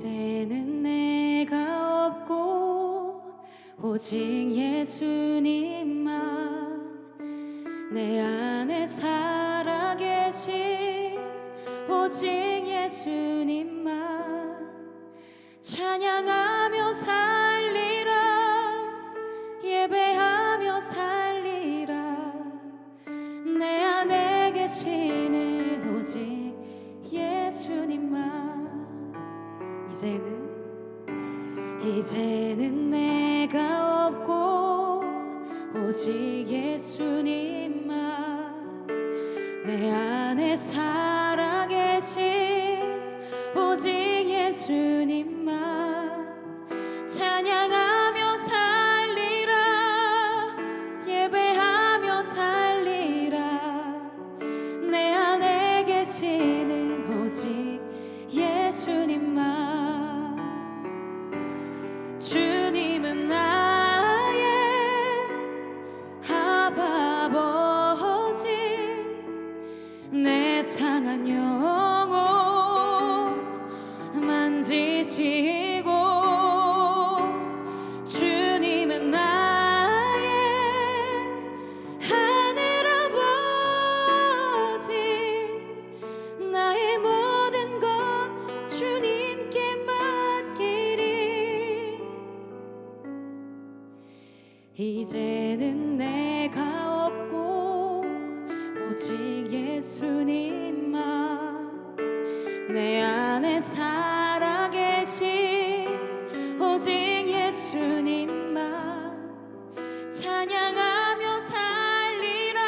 이제는 내가 없고 오직 예수님만 내 안에 살아계신 오직 예수님만 찬양하며 살리라 예배하며 살리라 내 안에 계시는 오직 예수님만 이제는 내가 없고 오직 예수님만 내 안에 살아계신 오직 예수님만 찬양하며 살리라 예배하며 살리라 내 안에 계시는 오직 예수님만 주님은 나의 아버지 내 상한 영혼 만지시고 주님은 나의 하늘 아버지 나의 모든 것 주님께 맡기리 이제는 내가 없고 오직 예수님만 내 안에 살아계신 오직 예수님만 찬양하며 살리라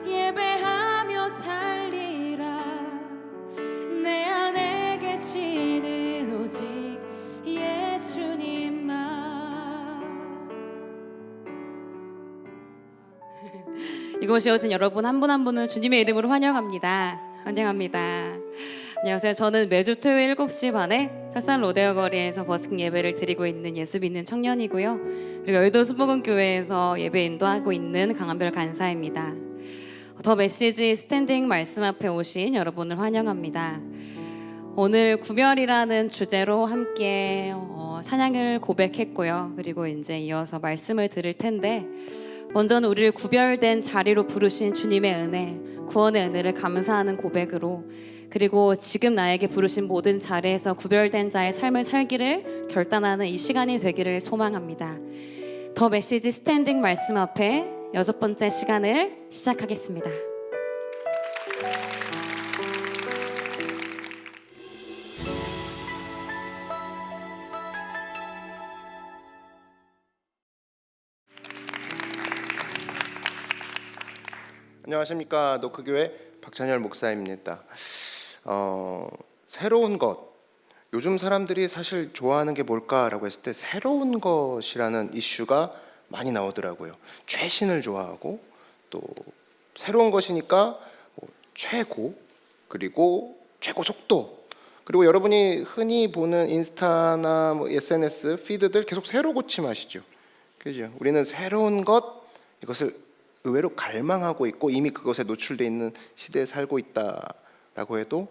예배하며 살리라 내 안에 계시는 오직 예수님만 이곳에 오신 여러분 한 분 한 분은 주님의 이름으로 환영합니다. 환영합니다. 안녕하세요. 저는 매주 토요일 7시 반에 설산 로데오 거리에서 버스킹 예배를 드리고 있는 예수 믿는 청년이고요. 그리고 여의도 수복음교회에서 예배 인도하고 있는 강한별 간사입니다. 더 메시지 스탠딩 말씀 앞에 오신 여러분을 환영합니다. 오늘 구별이라는 주제로 함께 찬양을 고백했고요. 그리고 이제 이어서 말씀을 드릴 텐데 먼저는 우리를 구별된 자리로 부르신 주님의 은혜, 구원의 은혜를 감사하는 고백으로 그리고 지금 나에게 부르신 모든 자리에서 구별된 자의 삶을 살기를 결단하는 이 시간이 되기를 소망합니다. 더 메시지 스탠딩 말씀 앞에 6번째 시간을 시작하겠습니다. 안녕하십니까. 노크교회 박찬열 목사입니다. 새로운 것, 요즘 사람들이 사실 좋아하는 게 뭘까라고 했을 때 새로운 것이라는 이슈가 많이 나오더라고요. 최신을 좋아하고 또 새로운 것이니까 최고, 그리고 최고 속도, 그리고 여러분이 흔히 보는 인스타나 SNS 피드들 계속 새로 고침하시죠. 그죠? 우리는 새로운 것, 이것을 의외로 갈망하고 있고 이미 그것에 노출되어 있는 시대에 살고 있다라고 해도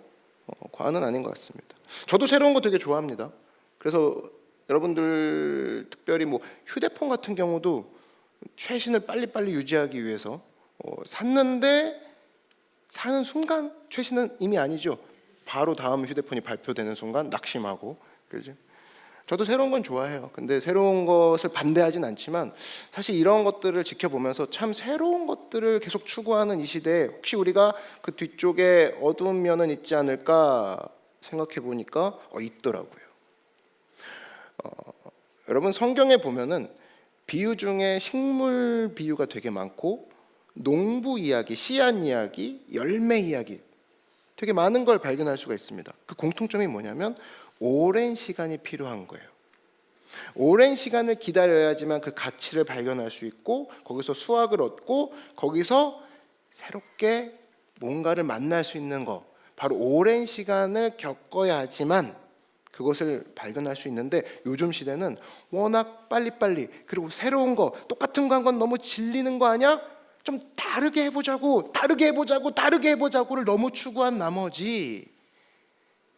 과언은 아닌 것 같습니다. 저도 새로운 거 되게 좋아합니다. 그래서 여러분들 특별히 휴대폰 같은 경우도 최신을 빨리빨리 유지하기 위해서 샀는데 사는 순간 최신은 이미 아니죠. 바로 다음 휴대폰이 발표되는 순간 낙심하고 그러죠. 저도 새로운 건 좋아해요. 근데 새로운 것을 반대하진 않지만 사실 이런 것들을 지켜보면서 참 새로운 것들을 계속 추구하는 이 시대에 혹시 우리가 그 뒤쪽에 어두운 면은 있지 않을까 생각해 보니까 있더라고요. 여러분 성경에 보면은 비유 중에 식물 비유가 되게 많고 농부 이야기, 씨앗 이야기, 열매 이야기 되게 많은 걸 발견할 수가 있습니다. 그 공통점이 뭐냐면 오랜 시간이 필요한 거예요. 오랜 시간을 기다려야지만 그 가치를 발견할 수 있고 거기서 수확을 얻고 거기서 새롭게 뭔가를 만날 수 있는 거, 바로 오랜 시간을 겪어야지만 그것을 발견할 수 있는데 요즘 시대는 워낙 빨리빨리, 그리고 새로운 거, 똑같은 거 한 건 너무 질리는 거 아니야? 좀 다르게 해보자고를 너무 추구한 나머지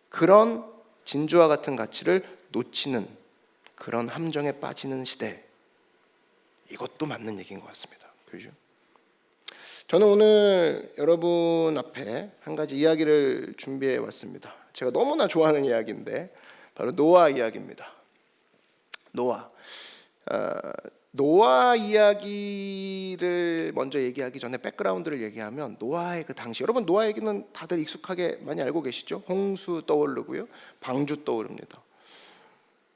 그런 진주와 같은 가치를 놓치는 그런 함정에 빠지는 시대. 이것도 맞는 얘기인 것 같습니다. 그죠? 저는 오늘 여러분 앞에 한 가지 이야기를 준비해 왔습니다. 제가 너무나 좋아하는 이야기인데 바로 노아 이야기입니다. 노아 이야기를 먼저 얘기하기 전에 백그라운드를 얘기하면 노아의 그 당시, 여러분 노아 얘기는 다들 익숙하게 많이 알고 계시죠? 홍수 떠오르고요, 방주 떠오릅니다.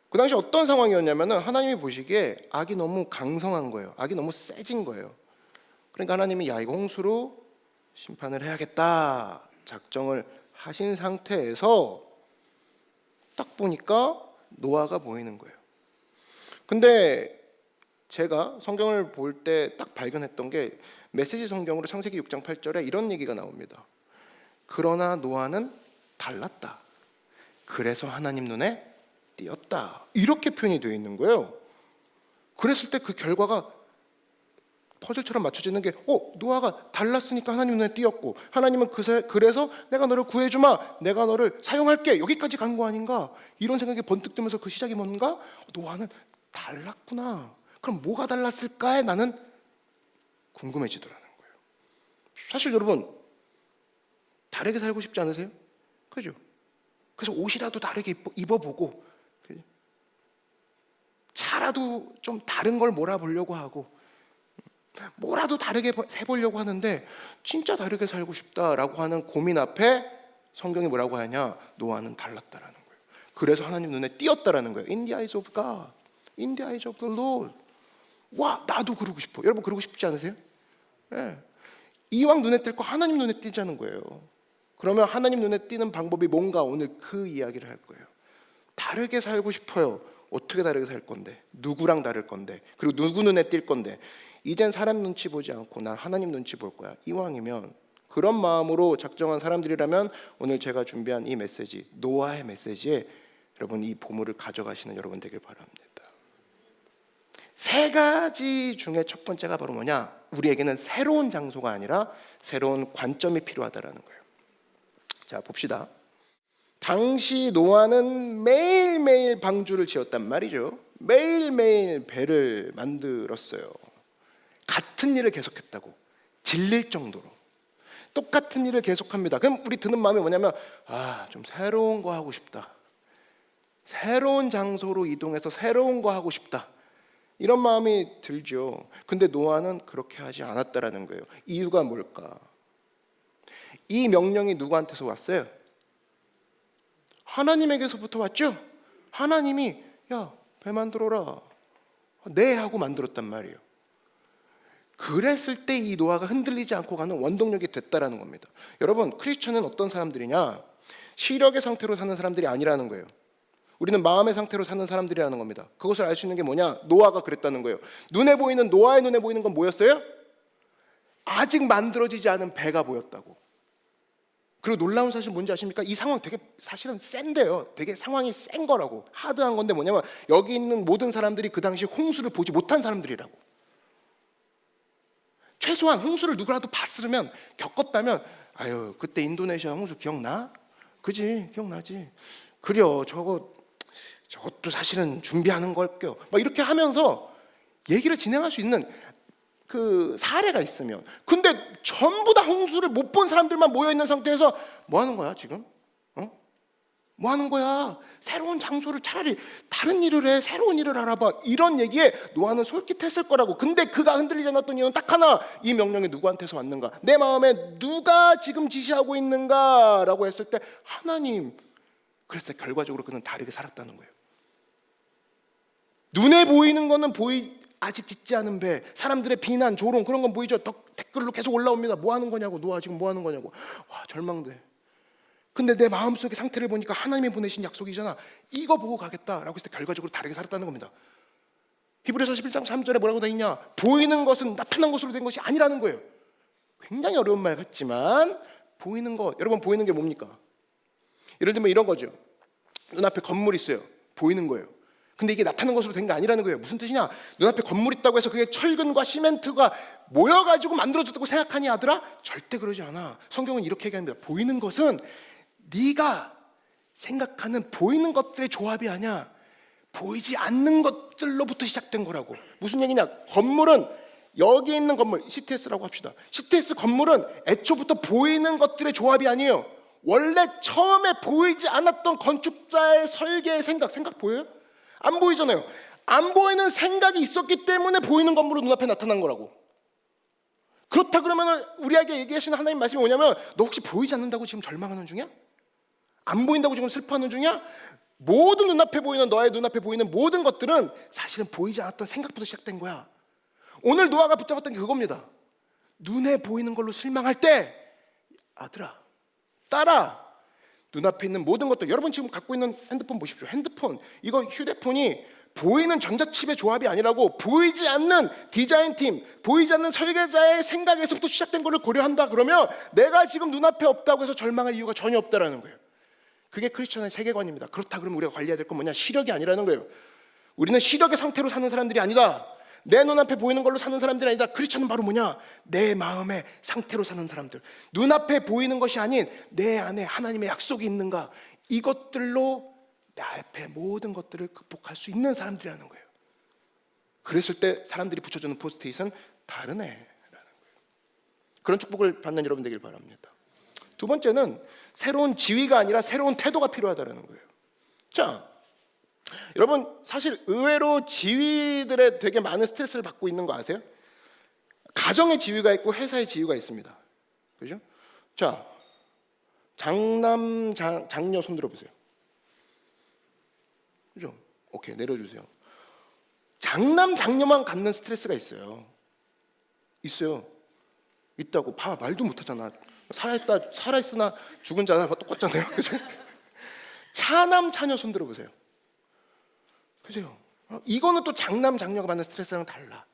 그 당시 어떤 상황이었냐면은 하나님이 보시기에 악이 너무 강성한 거예요. 악이 너무 세진 거예요. 그러니까 하나님이 야, 이거 홍수로 심판을 해야겠다 작정을 하신 상태에서 딱 보니까 노아가 보이는 거예요. 근데 제가 성경을 볼 때 딱 발견했던 게 메시지 성경으로 창세기 6장 8절에 이런 얘기가 나옵니다. 그러나 노아는 달랐다. 그래서 하나님 눈에 띄었다. 이렇게 표현이 되어 있는 거예요. 그랬을 때 그 결과가 퍼즐처럼 맞춰지는 게 노아가 달랐으니까 하나님 눈에 띄었고, 하나님은 그래서 내가 너를 구해주마, 내가 너를 사용할게, 여기까지 간 거 아닌가, 이런 생각이 번뜩 들면서 그 시작이 뭔가, 노아는 달랐구나. 그럼 뭐가 달랐을까에 나는 궁금해지더라는 거예요. 사실 여러분 다르게 살고 싶지 않으세요? 그죠? 그래서 옷이라도 다르게 입어보고, 그죠? 차라도 좀 다른 걸 몰아보려고 하고, 뭐라도 다르게 해보려고 하는데 진짜 다르게 살고 싶다라고 하는 고민 앞에 성경이 뭐라고 하냐? 노아는 달랐다라는 거예요. 그래서 하나님 눈에 띄었다라는 거예요. In the eyes of God, in the eyes of the Lord. 와, 나도 그러고 싶어. 여러분 그러고 싶지 않으세요? 네. 이왕 눈에 띌 거 하나님 눈에 띄자는 거예요. 그러면 하나님 눈에 띄는 방법이 뭔가, 오늘 그 이야기를 할 거예요. 다르게 살고 싶어요. 어떻게 다르게 살 건데? 누구랑 다를 건데? 그리고 누구 눈에 띌 건데? 이젠 사람 눈치 보지 않고 난 하나님 눈치 볼 거야. 이왕이면 그런 마음으로 작정한 사람들이라면 오늘 제가 준비한 이 메시지, 노아의 메시지에 여러분 이 보물을 가져가시는 여러분 되길 바랍니다. 세 가지 중에 첫 번째가 바로 뭐냐? 우리에게는 새로운 장소가 아니라 새로운 관점이 필요하다라는 거예요. 자, 봅시다. 당시 노아는 매일매일 방주를 지었단 말이죠. 매일매일 배를 만들었어요. 같은 일을 계속했다고, 질릴 정도로 똑같은 일을 계속합니다. 그럼 우리 드는 마음이 뭐냐면, 좀 새로운 거 하고 싶다, 새로운 장소로 이동해서 새로운 거 하고 싶다, 이런 마음이 들죠. 근데 노아는 그렇게 하지 않았다라는 거예요. 이유가 뭘까? 이 명령이 누구한테서 왔어요? 하나님에게서부터 왔죠. 하나님이 야, 배 만들어라, 네 하고 만들었단 말이에요. 그랬을 때 이 노아가 흔들리지 않고 가는 원동력이 됐다라는 겁니다. 여러분, 크리스천은 어떤 사람들이냐? 시력의 상태로 사는 사람들이 아니라는 거예요. 우리는 마음의 상태로 사는 사람들이라는 겁니다. 그것을 알 수 있는 게 뭐냐? 노아가 그랬다는 거예요. 노아의 눈에 보이는 건 뭐였어요? 아직 만들어지지 않은 배가 보였다고. 그리고 놀라운 사실 뭔지 아십니까? 이 상황 되게 사실은 센데요. 되게 상황이 센 거라고. 하드한 건데 뭐냐면, 여기 있는 모든 사람들이 그 당시 홍수를 보지 못한 사람들이라고. 최소한 홍수를 누구라도 봤으면, 겪었다면, 아유 그때 인도네시아 홍수 기억나? 그지? 기억나지? 그려, 저것도 사실은 준비하는 걸게요. 막 이렇게 하면서 얘기를 진행할 수 있는 그 사례가 있으면, 근데 전부 다 홍수를 못 본 사람들만 모여 있는 상태에서 뭐 하는 거야 지금? 뭐 하는 거야? 새로운 장소를, 차라리 다른 일을 해, 새로운 일을 알아봐, 이런 얘기에 노아는 솔깃했을 거라고. 근데 그가 흔들리지 않았던 이유는 딱 하나, 이 명령이 누구한테서 왔는가? 내 마음에 누가 지금 지시하고 있는가라고 했을 때 하나님. 그래서 결과적으로 그는 다르게 살았다는 거예요. 눈에 보이는 거는 아직 짓지 않은 배, 사람들의 비난, 조롱, 그런 건 보이죠. 댓글로 계속 올라옵니다. 뭐 하는 거냐고, 노아 지금 뭐 하는 거냐고. 와, 절망돼. 근데 내 마음속의 상태를 보니까 하나님이 보내신 약속이잖아. 이거 보고 가겠다라고 했을 때 결과적으로 다르게 살았다는 겁니다. 히브리서 11장 3절에 뭐라고 돼 있냐? 보이는 것은 나타난 것으로 된 것이 아니라는 거예요. 굉장히 어려운 말 같지만 보이는 것, 여러분 보이는 게 뭡니까? 예를 들면 이런 거죠. 눈앞에 건물 있어요. 보이는 거예요. 근데 이게 나타난 것으로 된 게 아니라는 거예요. 무슨 뜻이냐? 눈앞에 건물 있다고 해서 그게 철근과 시멘트가 모여가지고 만들어졌다고 생각하니 아들아? 절대 그러지 않아. 성경은 이렇게 얘기합니다. 보이는 것은 네가 생각하는 보이는 것들의 조합이 아니야. 보이지 않는 것들로부터 시작된 거라고. 무슨 얘기냐? 건물은 여기 있는 건물, CTS라고 합시다. CTS 건물은 애초부터 보이는 것들의 조합이 아니에요. 원래 처음에 보이지 않았던 건축자의 설계의 생각 보여요? 안 보이잖아요. 안 보이는 생각이 있었기 때문에 보이는 건물로 눈앞에 나타난 거라고. 그렇다 그러면 우리에게 얘기하시는 하나님 말씀이 뭐냐면, 너 혹시 보이지 않는다고 지금 절망하는 중이야? 안 보인다고 지금 슬퍼하는 중이야? 모든 눈앞에 보이는, 너의 눈앞에 보이는 모든 것들은 사실은 보이지 않았던 생각부터 시작된 거야. 오늘 노아가 붙잡았던 게 그겁니다. 눈에 보이는 걸로 실망할 때, 아들아, 딸아, 눈앞에 있는 모든 것들, 여러분 지금 갖고 있는 핸드폰 보십시오. 핸드폰, 이거 휴대폰이 보이는 전자칩의 조합이 아니라고. 보이지 않는 디자인팀, 보이지 않는 설계자의 생각에서부터 시작된 것을 고려한다 그러면 내가 지금 눈앞에 없다고 해서 절망할 이유가 전혀 없다라는 거예요. 그게 크리스천의 세계관입니다. 그렇다 그러면 우리가 관리해야 될 건 뭐냐? 시력이 아니라는 거예요. 우리는 시력의 상태로 사는 사람들이 아니다. 내 눈앞에 보이는 걸로 사는 사람들이 아니다. 크리스천은 바로 뭐냐? 내 마음의 상태로 사는 사람들. 눈앞에 보이는 것이 아닌 내 안에 하나님의 약속이 있는가? 이것들로 내 앞에 모든 것들을 극복할 수 있는 사람들이라는 거예요. 그랬을 때 사람들이 붙여주는 포스트잇은 다르네라는 거예요. 그런 축복을 받는 여러분 되길 바랍니다. 두 번째는 새로운 지위가 아니라 새로운 태도가 필요하다는 거예요. 자, 여러분 사실 의외로 지위들에 되게 많은 스트레스를 받고 있는 거 아세요? 가정의 지위가 있고 회사의 지위가 있습니다. 그죠? 자, 장남 장녀 손 들어보세요. 그죠? 오케이, 내려주세요. 장남 장녀만 갖는 스트레스가 있어요. 있다고. 봐, 말도 못하잖아. 살아있으나 죽은 자나 똑같잖아요. 차남 차녀 손 들어보세요. 그죠? 이거는 또 장남 장녀가 받는 스트레스랑 달라.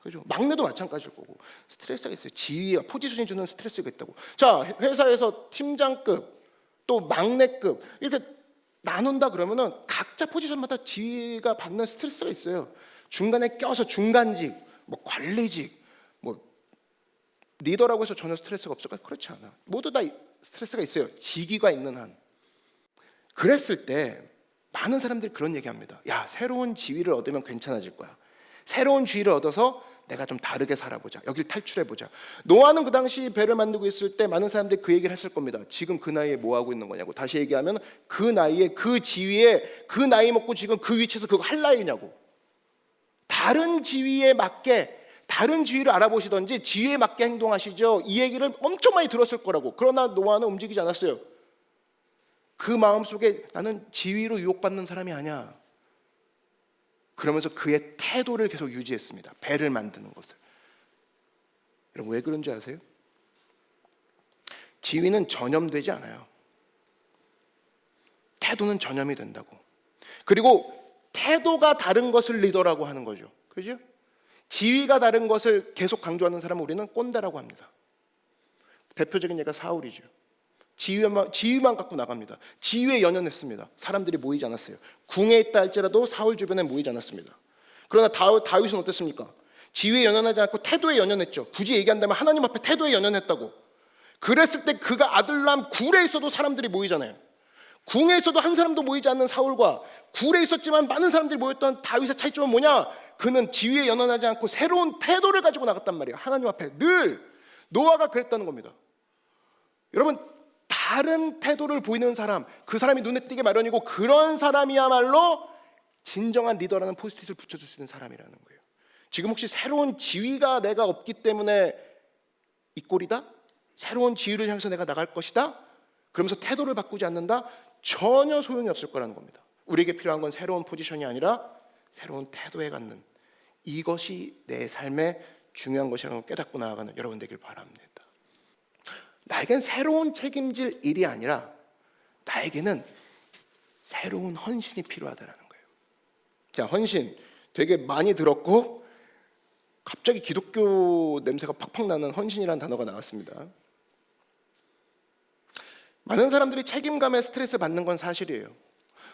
그죠? 막내도 마찬가지일 거고 스트레스가 있어요. 지위와 포지션이 주는 스트레스가 있다고. 자, 회사에서 팀장급 또 막내급 이렇게 나눈다 그러면은 각자 포지션마다 지위가 받는 스트레스가 있어요. 중간에 껴서 중간직, 뭐 관리직, 뭐 리더라고 해서 전혀 스트레스가 없을까? 그렇지 않아. 모두 다 스트레스가 있어요. 직위가 있는 한. 그랬을 때 많은 사람들이 그런 얘기합니다. 야, 새로운 지위를 얻으면 괜찮아질 거야. 새로운 지위를 얻어서 내가 좀 다르게 살아보자. 여길 탈출해보자. 노아는 그 당시 배를 만들고 있을 때 많은 사람들이 그 얘기를 했을 겁니다. 지금 그 나이에 뭐 하고 있는 거냐고. 다시 얘기하면 그 나이에 그 지위에 그 나이 먹고 지금 그 위치에서 그거 할 나이냐고. 다른 지위에 맞게 다른 지위를 알아보시든지 지위에 맞게 행동하시죠. 이 얘기를 엄청 많이 들었을 거라고. 그러나 노아는 움직이지 않았어요. 그 마음속에 나는 지위로 유혹받는 사람이 아니야. 그러면서 그의 태도를 계속 유지했습니다. 배를 만드는 것을. 여러분 왜 그런지 아세요? 지위는 전염되지 않아요. 태도는 전염이 된다고. 그리고 태도가 다른 것을 리더라고 하는 거죠. 그죠? 지위가 다른 것을 계속 강조하는 사람은 우리는 꼰대라고 합니다. 대표적인 예가 사울이죠. 지위만 갖고 나갑니다. 지위에 연연했습니다. 사람들이 모이지 않았어요. 궁에 있다 할지라도 사울 주변에 모이지 않았습니다. 그러나 다윗은 어땠습니까? 지위에 연연하지 않고 태도에 연연했죠. 굳이 얘기한다면 하나님 앞에 태도에 연연했다고. 그랬을 때 그가 아들람 굴에 있어도 사람들이 모이잖아요. 궁에 있어도 한 사람도 모이지 않는 사울과 굴에 있었지만 많은 사람들이 모였던 다윗의 차이점은 뭐냐? 그는 지위에 연연하지 않고 새로운 태도를 가지고 나갔단 말이에요. 하나님 앞에 늘. 노아가 그랬다는 겁니다. 여러분 다른 태도를 보이는 사람, 그 사람이 눈에 띄게 마련이고 그런 사람이야말로 진정한 리더라는 포스트잇을 붙여줄 수 있는 사람이라는 거예요. 지금 혹시 새로운 지위가 내가 없기 때문에 이 꼴이다? 새로운 지위를 향해서 내가 나갈 것이다? 그러면서 태도를 바꾸지 않는다? 전혀 소용이 없을 거라는 겁니다. 우리에게 필요한 건 새로운 포지션이 아니라 새로운 태도에 갖는, 이것이 내 삶의 중요한 것이라는 걸 깨닫고 나아가는 여러분 되길 바랍니다. 나에겐 새로운 책임질 일이 아니라 나에게는 새로운 헌신이 필요하다는 거예요. 자, 헌신 되게 많이 들었고 갑자기 기독교 냄새가 팍팍 나는 헌신이라는 단어가 나왔습니다. 많은 사람들이 책임감에 스트레스 받는 건 사실이에요.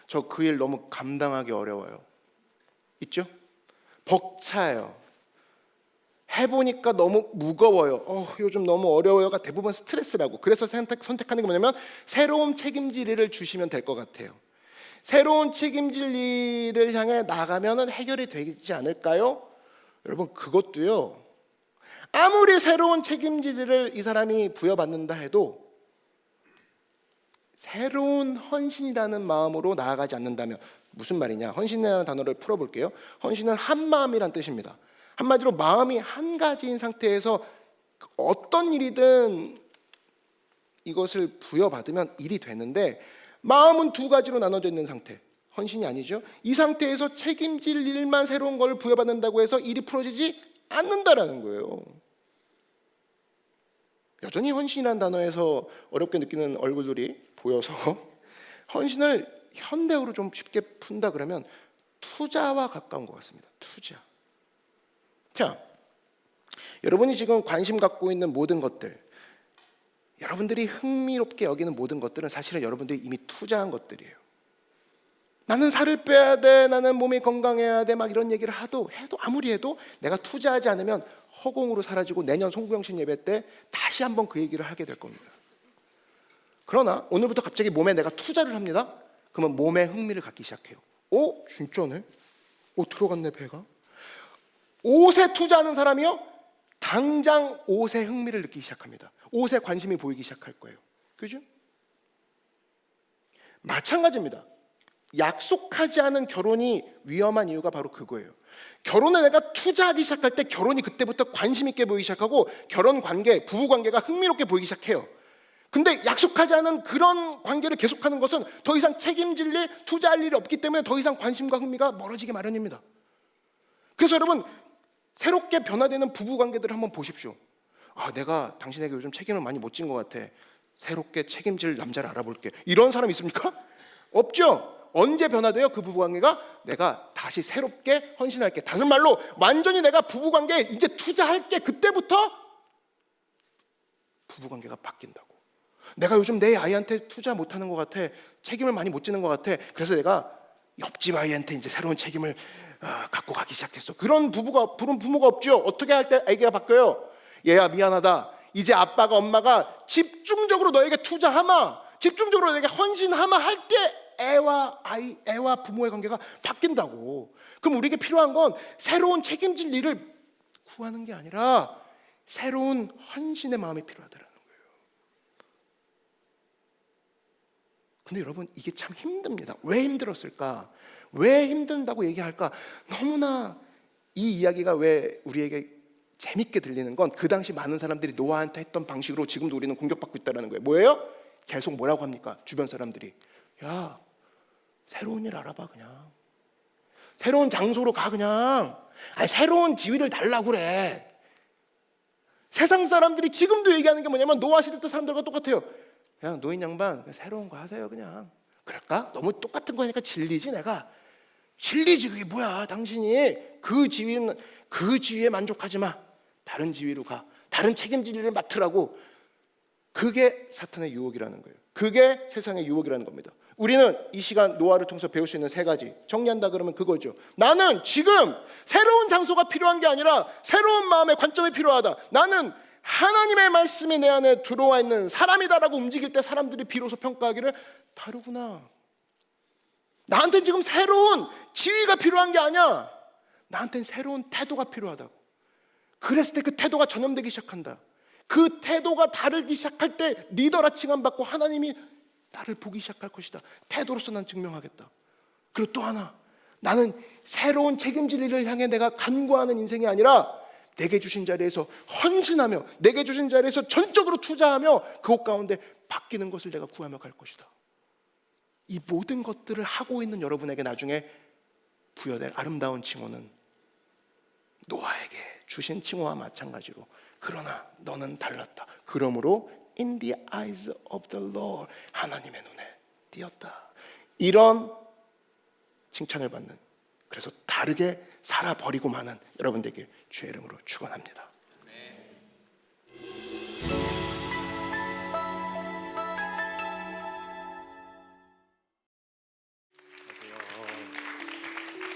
저 그 일 너무 감당하기 어려워요. 있죠? 벅차요. 해보니까 너무 무거워요. 요즘 너무 어려워요가 대부분 스트레스라고. 그래서 선택하는 게 뭐냐면 새로운 책임질 일을 주시면 될 것 같아요. 새로운 책임질 일을 향해 나가면 해결이 되지 않을까요? 여러분, 그것도요, 아무리 새로운 책임질 일을 이 사람이 부여받는다 해도 새로운 헌신이라는 마음으로 나아가지 않는다면, 무슨 말이냐? 헌신이라는 단어를 풀어볼게요. 헌신은 한마음이란 뜻입니다. 한마디로 마음이 한 가지인 상태에서 어떤 일이든 이것을 부여받으면 일이 되는데, 마음은 두 가지로 나눠져 있는 상태, 헌신이 아니죠. 이 상태에서 책임질 일만 새로운 걸 부여받는다고 해서 일이 풀어지지 않는다라는 거예요. 여전히 헌신이라는 단어에서 어렵게 느끼는 얼굴들이 보여서 헌신을 현대어로 좀 쉽게 푼다 그러면 투자와 가까운 것 같습니다. 투자. 자, 여러분이 지금 관심 갖고 있는 모든 것들, 여러분들이 흥미롭게 여기는 모든 것들은 사실은 여러분들이 이미 투자한 것들이에요. 나는 살을 빼야 돼, 나는 몸이 건강해야 돼, 막 이런 얘기를 해도 아무리 해도 내가 투자하지 않으면 허공으로 사라지고 내년 송구영신 예배 때 다시 한번 그 얘기를 하게 될 겁니다. 그러나 오늘부터 갑자기 몸에 내가 투자를 합니다. 그러면 몸에 흥미를 갖기 시작해요. 진짜네? 들어갔네 배가. 옷에 투자하는 사람이요, 당장 옷에 흥미를 느끼기 시작합니다. 옷에 관심이 보이기 시작할 거예요. 그죠? 마찬가지입니다. 약속하지 않은 결혼이 위험한 이유가 바로 그거예요. 결혼에 내가 투자하기 시작할 때 결혼이 그때부터 관심 있게 보이기 시작하고 결혼 관계, 부부 관계가 흥미롭게 보이기 시작해요. 근데 약속하지 않은 그런 관계를 계속하는 것은 더 이상 책임질 일, 투자할 일이 없기 때문에 더 이상 관심과 흥미가 멀어지기 마련입니다. 그래서 여러분, 새롭게 변화되는 부부 관계들을 한번 보십시오. 내가 당신에게 요즘 책임을 많이 못 진 것 같아. 새롭게 책임질 남자를 알아볼게. 이런 사람 있습니까? 없죠. 언제 변화돼요? 그 부부관계가 내가 다시 새롭게 헌신할게. 다른 말로 완전히 내가 부부관계에 이제 투자할게. 그때부터 부부관계가 바뀐다고. 내가 요즘 내 아이한테 투자 못하는 것 같아. 책임을 많이 못 지는 것 같아. 그래서 내가 옆집 아이한테 이제 새로운 책임을 갖고 가기 시작했어. 그런 부모가 없죠. 어떻게 할 때 아이가 바뀌어요? 얘야, 미안하다. 이제 아빠가 엄마가 집중적으로 너에게 투자하마, 집중적으로 너에게 헌신하마 할 때 애와 부모의 관계가 바뀐다고. 그럼 우리에게 필요한 건 새로운 책임질 일을 구하는 게 아니라 새로운 헌신의 마음이 필요하더라는 거예요. 근데 여러분, 이게 참 힘듭니다. 왜 힘들었을까? 왜 힘든다고 얘기할까? 너무나 이 이야기가 왜 우리에게 재밌게 들리는 건 그 당시 많은 사람들이 노아한테 했던 방식으로 지금도 우리는 공격받고 있다는 거예요. 뭐예요? 계속 뭐라고 합니까? 주변 사람들이, 야, 새로운 일 알아봐. 그냥 새로운 장소로 가. 그냥 새로운 지위를 달라고 그래. 세상 사람들이 지금도 얘기하는 게 뭐냐면 노아 시대 때 사람들과 똑같아요. 그냥 노인 양반, 그냥 새로운 거 하세요. 그냥 그럴까? 너무 똑같은 거니까 질리지. 내가 질리지. 그게 뭐야? 당신이 그 지위에 만족하지 마. 다른 지위로 가. 다른 책임질 일을 맡으라고. 그게 사탄의 유혹이라는 거예요. 그게 세상의 유혹이라는 겁니다. 우리는 이 시간 노아를 통해서 배울 수 있는 세 가지, 정리한다 그러면 그거죠. 나는 지금 새로운 장소가 필요한 게 아니라 새로운 마음의 관점이 필요하다. 나는 하나님의 말씀이 내 안에 들어와 있는 사람이다라고 움직일 때 사람들이 비로소 평가하기를, 다르구나. 나한테는 지금 새로운 지위가 필요한 게 아니야. 나한테는 새로운 태도가 필요하다고. 그랬을 때 그 태도가 전염되기 시작한다. 그 태도가 다르기 시작할 때 리더라 칭함받고 하나님이 나를 보기 시작할 것이다. 태도로서 난 증명하겠다. 그리고 또 하나, 나는 새로운 책임질 일을 향해 내가 간구하는 인생이 아니라 내게 주신 자리에서 헌신하며 내게 주신 자리에서 전적으로 투자하며 그곳 가운데 바뀌는 것을 내가 구하며 갈 것이다. 이 모든 것들을 하고 있는 여러분에게 나중에 부여될 아름다운 칭호는 노아에게 주신 칭호와 마찬가지로, 그러나 너는 달랐다. 그러므로 in the eyes of the Lord, 하나님의 눈에 띄었다. 이런 칭찬을 받는, 그래서 다르게 살아버리고 마는 여러분 되길 주의 이름으로 축원합니다.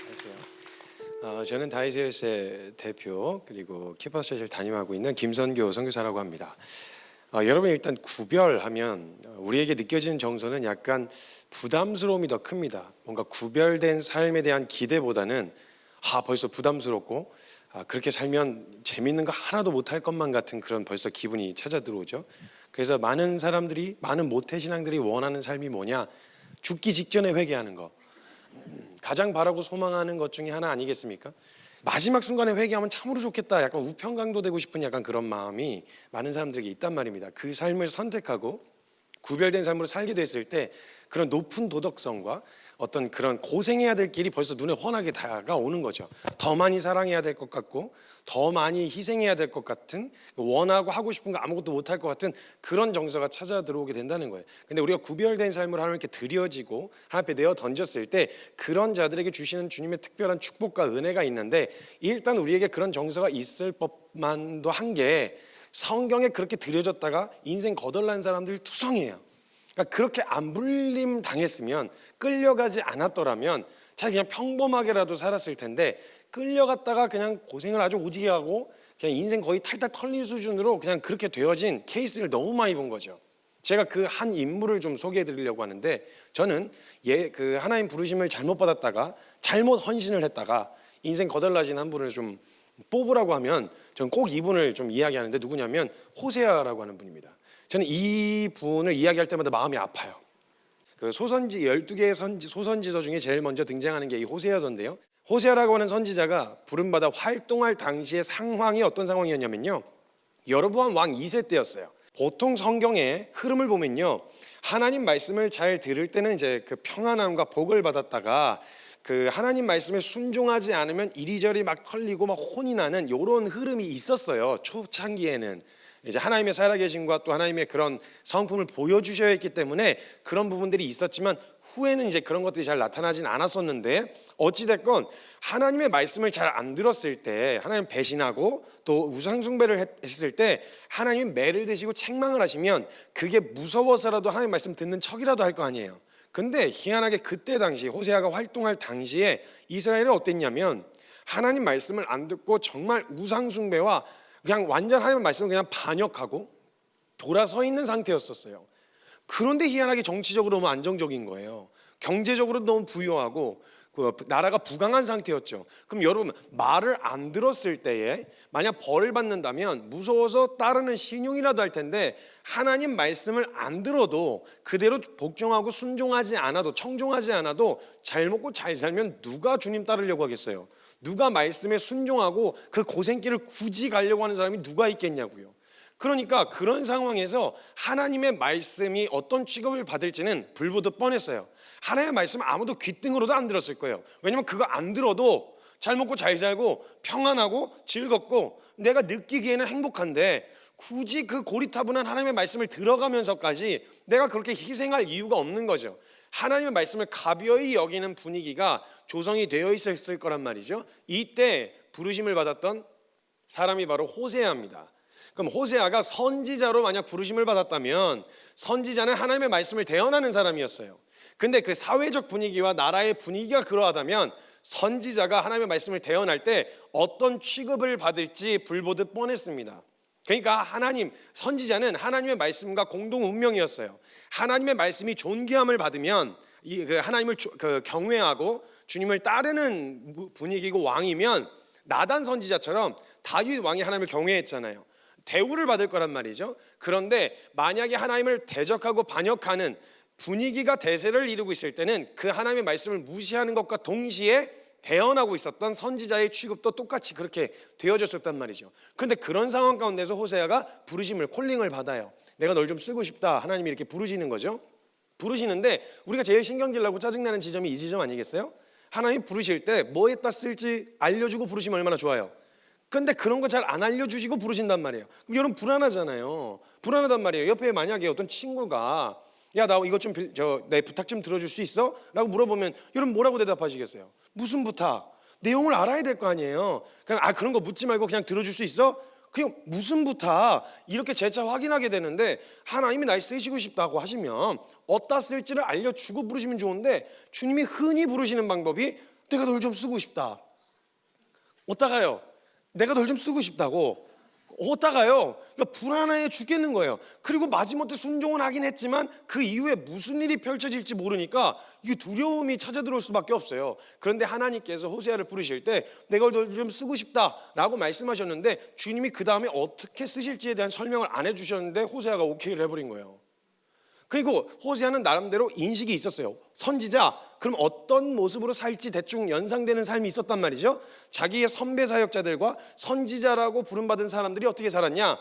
안녕하세요. 저는 다이제스의 대표 그리고 키퍼스처치를 담임하고 있는 김선교 선교사라고 합니다. 여러분 일단 구별하면 우리에게 느껴지는 정서는 약간 부담스러움이 더 큽니다. 뭔가 구별된 삶에 대한 기대보다는 벌써 부담스럽고 그렇게 살면 재밌는 거 하나도 못할 것만 같은 그런 벌써 기분이 찾아 들어오죠. 그래서 많은 사람들이 많은 모태신앙들이 원하는 삶이 뭐냐? 죽기 직전에 회개하는 거. 가장 바라고 소망하는 것 중에 하나 아니겠습니까? 마지막 순간에 회개하면 참으로 좋겠다. 약간 우편강도 되고 싶은 약간 그런 마음이 많은 사람들에게 있단 말입니다. 그 삶을 선택하고 구별된 삶으로 살게 됐을 때 그런 높은 도덕성과 어떤 그런 고생해야 될 길이 벌써 눈에 훤하게 다가오는 거죠. 더 많이 사랑해야 될 것 같고 더 많이 희생해야 될 것 같은, 원하고 하고 싶은 거 아무것도 못할 것 같은 그런 정서가 찾아 들어오게 된다는 거예요. 근데 우리가 구별된 삶을 하나님께 드려지고 하나님 앞에 내어 던졌을 때 그런 자들에게 주시는 주님의 특별한 축복과 은혜가 있는데, 일단 우리에게 그런 정서가 있을 법만도 한 게 성경에 그렇게 드려졌다가 인생 거덜난 사람들 투성이에요. 그러니까 그렇게 안 불림 당했으면, 끌려가지 않았더라면 잘 그냥 평범하게라도 살았을 텐데, 끌려갔다가 그냥 고생을 아주 오지게 하고 그냥 인생 거의 탈탈 털린 수준으로 그냥 그렇게 되어진 케이스를 너무 많이 본 거죠. 제가 그 한 인물을 좀 소개해 드리려고 하는데, 저는 그 하나님 부르심을 잘못 받았다가 잘못 헌신을 했다가 인생 거덜나진 한 분을 좀 뽑으라고 하면 저는 꼭 이분을 좀 이야기하는데, 누구냐면 호세아라고 하는 분입니다. 저는 이 분을 이야기할 때마다 마음이 아파요. 그 소선지 12개의 소선지서 중에 제일 먼저 등장하는 게 이 호세아서인데요. 호세아라고 하는 선지자가 부름받아 활동할 당시의 상황이 어떤 상황이었냐면요, 여로보암 왕 2세 때였어요. 보통 성경의 흐름을 보면요, 하나님 말씀을 잘 들을 때는 이제 그 평안함과 복을 받았다가 그 하나님 말씀에 순종하지 않으면 이리저리 막 털리고 막 혼이 나는 이런 흐름이 있었어요. 초창기에는 이제 하나님의 살아계심과 또 하나님의 그런 성품을 보여주셔야 했기 때문에 그런 부분들이 있었지만, 후에는 이제 그런 것들이 잘 나타나진 않았었는데, 어찌됐건 하나님의 말씀을 잘 안 들었을 때, 하나님 배신하고 또 우상숭배를 했을 때 하나님이 매를 드시고 책망을 하시면 그게 무서워서라도 하나님 말씀 듣는 척이라도 할 거 아니에요. 근데 희한하게 그때 당시 호세아가 활동할 당시에 이스라엘이 어땠냐면, 하나님 말씀을 안 듣고 정말 우상숭배와 그냥 완전 하나님 말씀을 그냥 반역하고 돌아서 있는 상태였었어요. 그런데 희한하게 정치적으로 너무 안정적인 거예요. 경제적으로 너무 부유하고 그 나라가 부강한 상태였죠. 그럼 여러분, 말을 안 들었을 때에 만약 벌을 받는다면 무서워서 따르는 신용이라도 할 텐데, 하나님 말씀을 안 들어도 그대로 복종하고 순종하지 않아도, 청종하지 않아도 잘 먹고 잘 살면 누가 주님 따르려고 하겠어요? 누가 말씀에 순종하고 그 고생길을 굳이 가려고 하는 사람이 누가 있겠냐고요. 그러니까 그런 상황에서 하나님의 말씀이 어떤 취급을 받을지는 불보듯 뻔했어요. 하나님의 말씀 아무도 귓등으로도 안 들었을 거예요. 왜냐면 그거 안 들어도 잘 먹고 잘 살고 평안하고 즐겁고 내가 느끼기에는 행복한데, 굳이 그 고리타분한 하나님의 말씀을 들어가면서까지 내가 그렇게 희생할 이유가 없는 거죠. 하나님의 말씀을 가벼이 여기는 분위기가 조성이 되어 있었을 거란 말이죠. 이때 부르심을 받았던 사람이 바로 호세아입니다. 그럼 호세아가 선지자로 만약 부르심을 받았다면, 선지자는 하나님의 말씀을 대언하는 사람이었어요. 근데 그 사회적 분위기와 나라의 분위기가 그러하다면 선지자가 하나님의 말씀을 대언할 때 어떤 취급을 받을지 불보듯 뻔했습니다. 그러니까 선지자는 하나님의 말씀과 공동 운명이었어요. 하나님의 말씀이 존귀함을 받으면 하나님을 경외하고 주님을 따르는 분위기고 왕이면, 나단 선지자처럼 다윗 왕이 하나님을 경외했잖아요. 대우를 받을 거란 말이죠. 그런데 만약에 하나님을 대적하고 반역하는 분위기가 대세를 이루고 있을 때는 그 하나님의 말씀을 무시하는 것과 동시에 대언하고 있었던 선지자의 취급도 똑같이 그렇게 되어졌었단 말이죠. 그런데 그런 상황 가운데서 호세아가 부르심을, 콜링을 받아요. 내가 널 좀 쓰고 싶다. 하나님이 이렇게 부르시는 거죠. 부르시는데 우리가 제일 신경질 나고 짜증나는 지점이 이 지점 아니겠어요? 하나님 부르실 때 뭐에다 쓸지 알려주고 부르시면 얼마나 좋아요. 근데 그런 거 잘 안 알려주시고 부르신단 말이에요. 그럼 여러분 불안하잖아요. 불안하단 말이에요. 옆에 만약에 어떤 친구가 야, 나 이것 좀 내 부탁 좀 들어줄 수 있어? 라고 물어보면 여러분 뭐라고 대답하시겠어요? 무슨 부탁? 내용을 알아야 될 거 아니에요. 그냥 그런 거 묻지 말고 그냥 들어줄 수 있어? 그냥 무슨 부탁? 이렇게 재차 확인하게 되는데, 하나님이 날 쓰시고 싶다고 하시면 어디다 쓸지를 알려주고 부르시면 좋은데, 주님이 흔히 부르시는 방법이 내가 널 좀 쓰고 싶다. 어디다가요? 내가 널 좀 쓰고 싶다고. 어디다가요? 그러니까 불안해 죽겠는 거예요. 그리고 마지못해 순종은 하긴 했지만 그 이후에 무슨 일이 펼쳐질지 모르니까 이게 두려움이 찾아들어올 수밖에 없어요. 그런데 하나님께서 호세아를 부르실 때 내가 널 좀 쓰고 싶다라고 말씀하셨는데 주님이 그 다음에 어떻게 쓰실지에 대한 설명을 안 해주셨는데 호세아가 오케이를 해버린 거예요. 그리고 호세아는 나름대로 인식이 있었어요. 선지자, 그럼 어떤 모습으로 살지 대충 연상되는 삶이 있었단 말이죠. 자기의 선배 사역자들과 선지자라고 부름받은 사람들이 어떻게 살았냐?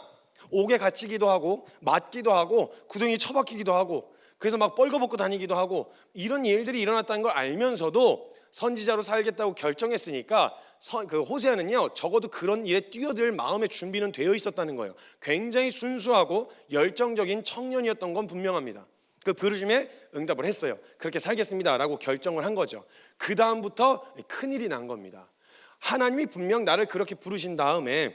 옥에 갇히기도 하고 맞기도 하고 구덩이 처박히기도 하고 그래서 막 뻘거벗고 다니기도 하고 이런 일들이 일어났다는 걸 알면서도 선지자로 살겠다고 결정했으니까 그 호세아는요 적어도 그런 일에 뛰어들 마음의 준비는 되어 있었다는 거예요. 굉장히 순수하고 열정적인 청년이었던 건 분명합니다. 그 부르심에 응답을 했어요. 그렇게 살겠습니다라고 결정을 한 거죠. 그 다음부터 큰일이 난 겁니다. 하나님이 분명 나를 그렇게 부르신 다음에